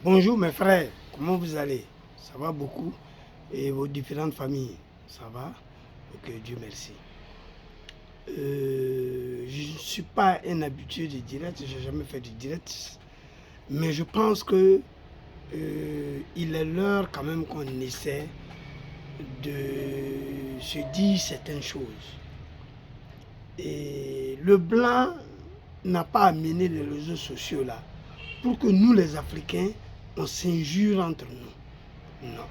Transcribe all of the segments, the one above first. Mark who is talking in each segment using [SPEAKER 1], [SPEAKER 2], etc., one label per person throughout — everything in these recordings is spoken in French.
[SPEAKER 1] Bonjour mes frères, comment vous allez? Ça va beaucoup? Et vos différentes familles, ça va? Ok, Dieu merci. Je ne suis pas un habitué du direct, je n'ai jamais fait du direct, mais je pense que il est l'heure quand même qu'on essaie de se dire certaines choses. Et le blanc n'a pas amené les réseaux sociaux là pour que nous les Africains, on s'injure entre nous. Non.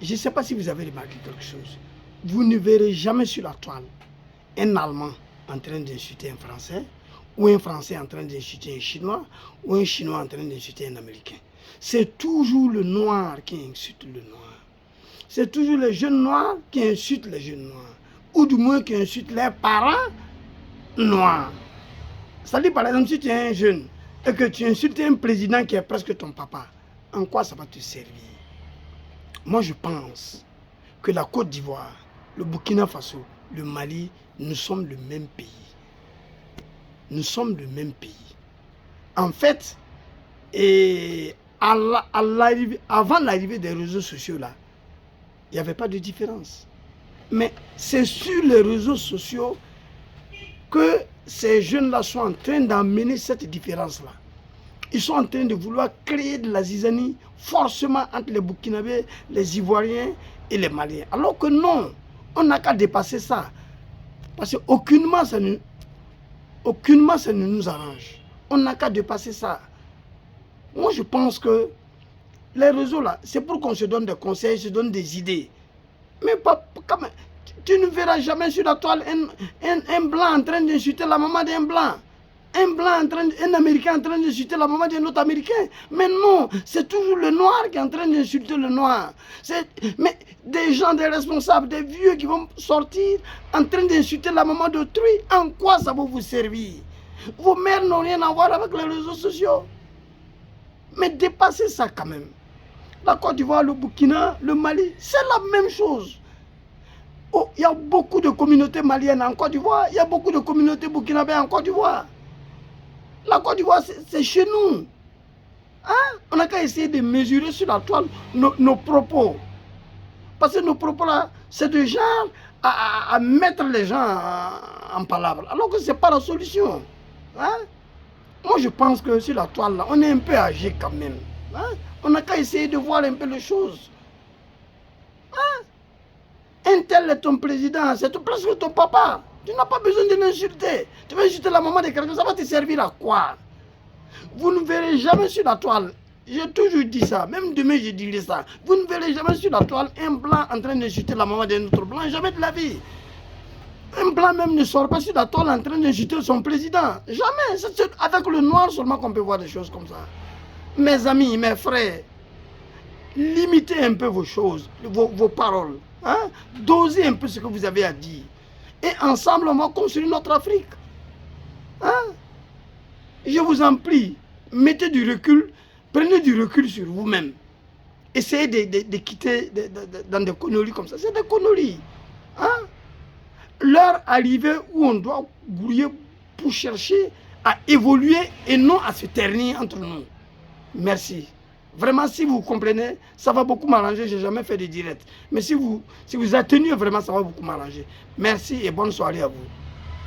[SPEAKER 1] Je ne sais pas si vous avez remarqué quelque chose. Vous ne verrez jamais sur la toile un Allemand en train d'insulter un Français, ou un Français en train d'insulter un Chinois, ou un Chinois en train d'insulter un Américain. C'est toujours le noir qui insulte le noir. C'est toujours les jeunes noirs qui insultent les jeunes noirs, ou du moins qui insultent leurs parents noirs. C'est-à-dire, par exemple, si tu es un jeune et que tu insultes un président qui est presque ton papa, en quoi ça va te servir? Moi, je pense que la Côte d'Ivoire, le Burkina Faso, le Mali, nous sommes le même pays. Nous sommes le même pays. En fait, avant l'arrivée des réseaux sociaux, là, il n'y avait pas de différence. Mais c'est sur les réseaux sociaux que ces jeunes-là sont en train d'amener cette différence-là. Ils sont en train de vouloir créer de la zizanie forcément entre les Burkinabés, les Ivoiriens et les Maliens. Alors que non, on n'a qu'à dépasser ça. Parce qu'aucunement ça ne nous arrange. On n'a qu'à dépasser ça. Moi, je pense que les réseaux là, c'est pour qu'on se donne des conseils, se donne des idées. Mais pas quand même. Tu ne verras jamais sur la toile un blanc en train d'insulter la maman d'un blanc. Un Américain en train d'insulter la maman d'un autre Américain. Mais non, c'est toujours le noir qui est en train d'insulter le noir. Mais des gens, des responsables, des vieux qui vont sortir en train d'insulter la maman d'autrui, en quoi ça va vous servir? Vos mères n'ont rien à voir avec les réseaux sociaux. Mais dépassez ça quand même. La Côte d'Ivoire, le Burkina, le Mali, c'est la même chose. Oh, il y a beaucoup de communautés maliennes en Côte d'Ivoire, il y a beaucoup de communautés burkinabées en Côte d'Ivoire. La Côte d'Ivoire, c'est chez nous. Hein? On n'a qu'à essayer de mesurer sur la toile nos propos. Parce que nos propos là, c'est de genre à mettre les gens en palabre. Alors que ce n'est pas la solution. Hein? Moi, je pense que sur la toile là, on est un peu âgé quand même. Hein? On n'a qu'à essayer de voir un peu les choses. Hein? Un tel est ton président, c'est presque ton papa. Tu n'as pas besoin de l'insulter. Tu vas insulter la maman de quelqu'un, ça va te servir à quoi? Vous ne verrez jamais sur la toile, j'ai toujours dit ça, même demain je dirai ça. Vous ne verrez jamais sur la toile un blanc en train d'insulter la maman d'un autre blanc, jamais de la vie. Un blanc même ne sort pas sur la toile en train d'insulter son président. Jamais. C'est avec le noir seulement qu'on peut voir des choses comme ça. Mes amis, mes frères, limitez un peu vos choses, vos paroles. Hein? Dosez un peu ce que vous avez à dire. Et ensemble, on va construire notre Afrique. Hein? Je vous en prie, mettez du recul, prenez du recul sur vous-même. Essayez de quitter dans des conneries comme ça. C'est des conneries. Hein? L'heure arrivée où on doit grouiller pour chercher à évoluer et non à se ternir entre nous. Merci. Vraiment, si vous comprenez, ça va beaucoup m'arranger. Je n'ai jamais fait de direct. Mais si vous atténuez vraiment, ça va beaucoup m'arranger. Merci et bonne soirée à vous.